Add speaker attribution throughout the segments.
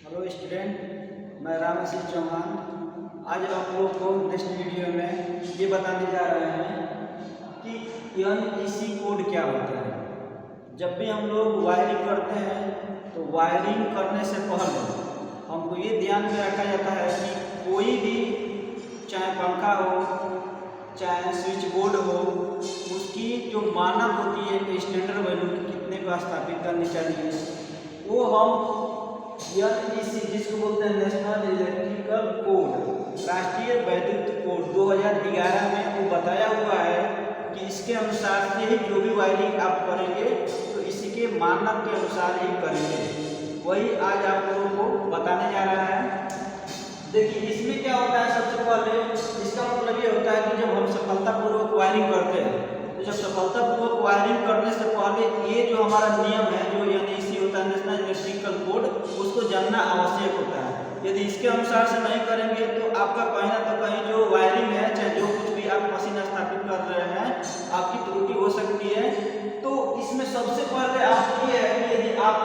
Speaker 1: Hello student, मैं रामसिंह चौहान। आज आप लोग को नेक्स्ट वीडियो में ये बताने जा रहे हैं कि NEC कोड क्या होता है। जब भी हम लोग वायरिंग करते हैं तो वायरिंग करने से पहले हमको ये ध्यान में रखा जाता है कि कोई भी, चाहे पंखा हो चाहे स्विच बोर्ड हो, उसकी जो मानक होती है कि स्टैंडर्ड वैल्यू कितने को स्थापित करनी चाहिए, वो हम NEC जिसको बोलते हैं नेशनल इलेक्ट्रिकल कोड, राष्ट्रीय वैद्युत कोड 2011 में वो बताया हुआ है कि इसके अनुसार से ही जो भी वायरिंग आप करेंगे तो इसके मानक के अनुसार ही करेंगे। वही आज आप लोगों को बताने जा रहा है। देखिए इसमें क्या होता है, सबसे पहले इसका मतलब ये होता है कि जब हम सफलतापूर्वक वायरिंग करते हैं तो जब सफलतापूर्वक वायरिंग करने से पहले ये जो हमारा नियम है, जो NEC होता है नेशनल इलेक्ट्रिकल कोड, उसको जानना आवश्यक होता है। यदि इसके अनुसार से नहीं करेंगे तो आपका कहीं ना तो कहीं जो वायरिंग है, चाहे जो कुछ भी आप मशीन स्थापित कर रहे हैं, आपकी त्रुटि हो सकती है। तो इसमें सबसे पहले आप ये है कि यदि आप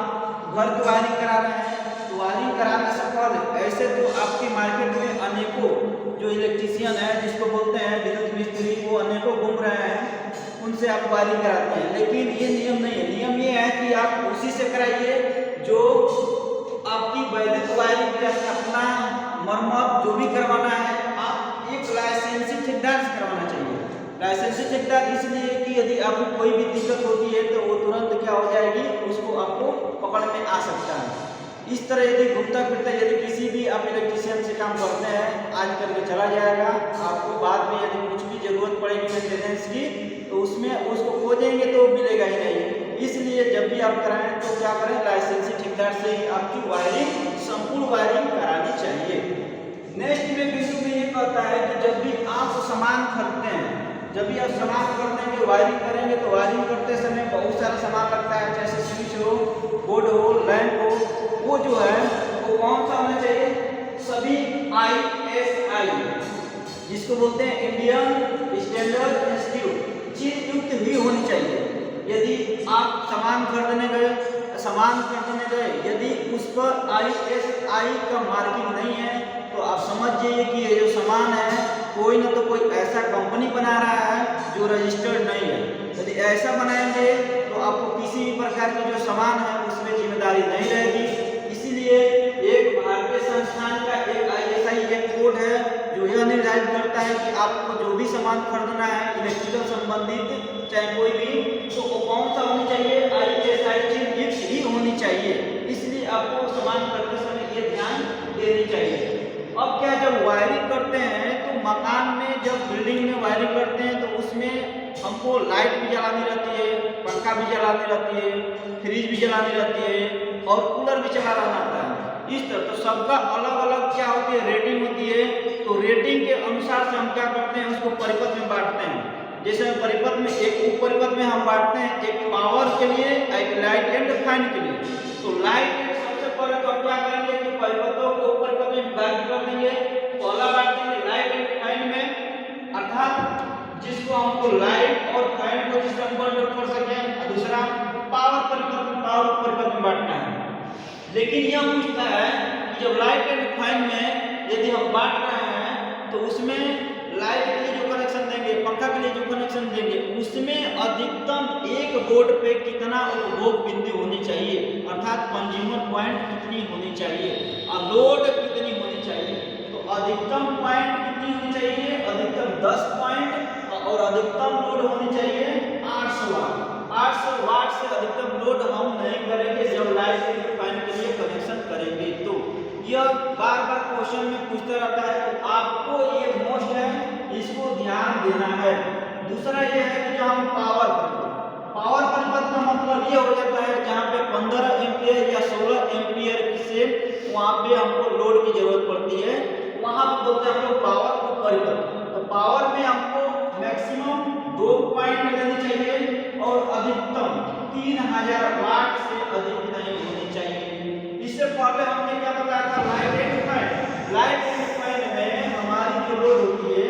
Speaker 1: घर की वायरिंग करा रहे हैं तो वायरिंग कराने से पहले, ऐसे तो आपकी मार्केट में अनेकों जो इलेक्ट्रीशियन है, जिसको बोलते हैं विद्युत मिस्त्री, वो अनेकों घूम रहे हैं, उनसे आप वायरिंग कराते हैं। लेकिन ये नियम नहीं है। नियम ये है कि आप उसी से कराइए जो आपकी वैद्युत वायरिंग की अपना मरम्मत जो भी करवाना है, आप एक लाइसेंसी ठेकेदार से करवाना चाहिए। लाइसेंसी ठेकेदार इसलिए कि यदि आपको कोई भी दिक्कत होती है तो वो तुरंत क्या हो जाएगी, उसको आपको पकड़ में आ सकता है। इस तरह यदि घूमता फिरता यदि किसी भी आप इलेक्ट्रीशियन से काम करते हैं, आज करके चला जाएगा, आपको बाद में यदि कुछ भी जरूरत पड़ेगी मेंटेनेंस की तो उसमें उसको खोजेंगे तो मिलेगा ही नहीं। इसलिए जब भी आप कराएं तो क्या करें, लाइसेंसी ठेकेदार से ही आपकी वायरिंग, संपूर्ण वायरिंग करानी चाहिए। नेक्स्ट में बिंदु में ये कहता है कि जब भी आप सामान खरीदते हैं, जब भी आप सामान खरीदेंगे वायरिंग करेंगे तो वायरिंग करते समय बहुत सारा सामान लगता है, जैसे स्विच हो, बोर्ड हो, लैंप हो, वो जो है वो कौन सा होना चाहिए, सभी ISI जिसको बोलते हैं इंडियन स्टैंडर्ड इंस्टीट्यूट चीज युक्त ही होनी चाहिए। यदि आप सामान खरीदने गए, यदि उस पर ISI का मार्किंग नहीं है तो आप समझ जाइए कि ये जो सामान है कोई ना तो कोई ऐसा कंपनी बना रहा है जो रजिस्टर्ड नहीं है। यदि ऐसा बनाएंगे तो आपको किसी भी प्रकार की जो सामान है उसमें जिम्मेदारी नहीं रहेगी। इसीलिए एक भारतीय संस्थान का एक ISI एक कोड है जो यह निर्धारित करता है कि आपको जो भी सामान खरीदना है इलेक्ट्रिकल संबंधित, चाहे कोई भी, तो वो कौन सा होनी चाहिए, ISI चिन्हित ही होनी चाहिए। इसलिए आपको सामान खरीदते समय ये ध्यान देनी चाहिए। अब क्या, जब वायरिंग करते हैं तो मकान में, जब बिल्डिंग में वायरिंग करते हैं तो उसमें हमको लाइट भी जलानी रहती है, पंखा भी जलानी रहती है, फ्रिज भी जलानी रहती है और कूलर भी चलाना रहता है। इस तरह तो सबका अलग अलग क्या होती है, रेटिंग होती है। तो रेटिंग के अनुसार से हम क्या करते हैं, उसको परिपथ में बांटते हैं। जैसे परिपथ में एक उप परिपथ में हम बांटते हैं, एक पावर के लिए, एक लाइट एंड फैन के लिए। तो लाइट सबसे पहले तो क्या करेंगे कि परिपथों को उप परिपथ में विभाजित कर देंगे। पहला बांट देंगे लाइट एंड फैन में, अर्थात जिसको हमको लाइट और फैन को जिसका कन्वर्ट कर सकें, और दूसरा पावर परिपथ में बांटना है। लेकिन यह पूछता है कि जब लाइट एंड फैन में यदि हम बांट रहे हैं तो उसमें लाइट के लिए जो कनेक्शन देंगे, पंखा के लिए जो कनेक्शन देंगे, उसमें अधिकतम एक बोर्ड पे कितना उपभोग बिंदु होनी चाहिए, अर्थात कंज्यूमर पॉइंट कितनी होनी चाहिए और लोड कितनी होनी चाहिए। तो अधिकतम पॉइंट कितनी होनी चाहिए, अधिकतम 10 पॉइंट और अधिकतम लोड होनी चाहिए 800 वाट। 800 वाट से अधिकतम लोड हम नहीं करेंगे जब लाइट एंड फैन के लिए कनेक्शन करेंगे। तो यह बार बार क्वेश्चन में पूछता रहता है, तो आपको ये मोस्ट है, इसको ध्यान देना है। दूसरा ये है कि जो हम पावर परिपथ का मतलब ये हो जाता है जहाँ पे 15 एम्पियर या 16 एम्पियर से वहाँ पे हमको लोड की जरूरत पड़ती है, वहाँ पे बोलते हैं हम लोग पावर परिपथ। तो पावर में हमको मैक्सिमम 2 पॉइंट लेनी चाहिए और अधिकतम 3000 वाट से अधिक नहीं होनी चाहिए। इससे पहले हमने क्या बताया था, light and fan. Light and fan में हमारी जो लोड होती है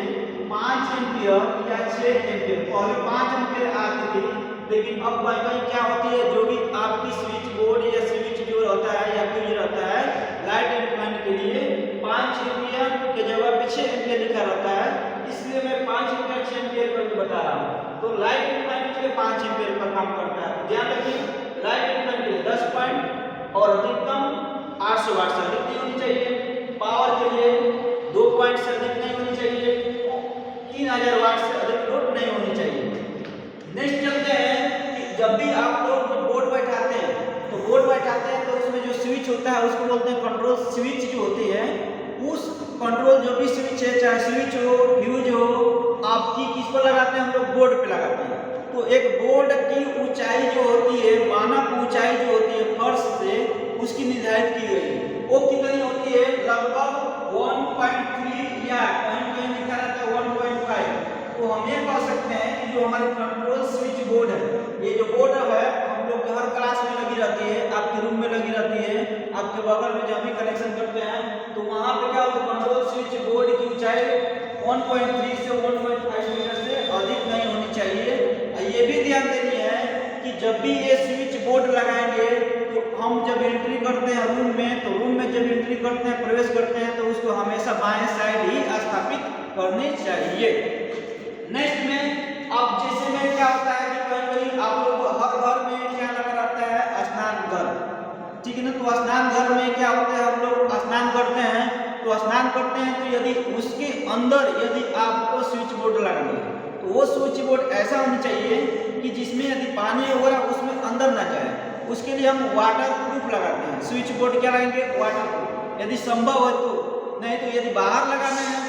Speaker 1: 5 एम्पियर या 6 एम्पियर। पहले 5 एम्पियर आती थी, लेकिन अब कहीं क्या होती है, जो भी आपकी स्विच बोर्ड या स्विच जो रहता है या फिर रहता है, लाइट एम्पियर होता है, इसलिए मैं 5 इंटू 6 एम्पियर करके बता रहा हूँ। तो लाइट इनफाइनाइट के लिए 5 एम्पियर पर काम करता है। ध्यान रखिए लाइट इनफाइनाइट के लिए 10 पॉइंट और अधिकतम 800 वाट से अधिक नहीं होनी चाहिए। पावर के लिए 2 पॉइंट से अधिक नहीं होनी चाहिए, 3000 वाट से अधिक लोड नहीं होनी चाहिए। नेक्स्ट चलते हैं कि जब भी आप लोग बोर्ड बैठाते हैं तो उसमें जो स्विच होता है उसको बोलते हैं कंट्रोल स्विच जो होती है। उस कंट्रोल जो भी स्विच है, चाहे स्विच हो, फ्यूज हो, आपकी किस पर लगाते हैं, हम लोग बोर्ड पे लगाते हैं। तो एक बोर्ड की ऊंचाई जो होती है, मानक ऊंचाई जो होती है फर्श से, उसकी निर्धारित की गई है। वो कितनी होती है, लगभग 1.3 या कहीं लिखा रहता है 1.5। तो हम ये कह सकते हैं कि जो हमारे कंट्रोल स्विच बोर्ड है, ये जो बोर्ड है हम लोग के हर क्लास में लगी रहती है, आपके रूम में लगी रहती है, आपके बगल में जब भी कनेक्शन करते हैं तो वहाँ पे क्या होता है, कंट्रोल स्विच बोर्ड की ऊंचाई 1.3 से 1.5 मीटर से अधिक नहीं होनी चाहिए। ये भी ध्यान देनी है कि जब भी ये स्विच बोर्ड लगाएंगे तो हम जब एंट्री करते हैं रूम में, तो रूम में जब एंट्री करते हैं, प्रवेश करते हैं, तो उसको हमेशा बाएं साइड ही स्थापित करनी चाहिए। नेक्स्ट में अब जैसे में क्या होता है कि कहीं आप लोग हर घर में क्या लगा रहता है, स्नान घर, ठीक है ना। तो स्नान घर में क्या होता है, हम लोग स्नान करते हैं, तो स्नान करते हैं तो यदि उसके अंदर यदि आपको स्विच बोर्ड लगाना है तो वो स्विच बोर्ड ऐसा होनी चाहिए कि जिसमें यदि पानी वगैरह उसमें अंदर ना जाए। उसके लिए हम वाटर प्रूफ लगाते हैं। स्विच बोर्ड क्या लगाएंगे, वाटर प्रूफ, यदि संभव हो तो। नहीं तो यदि बाहर लगाना है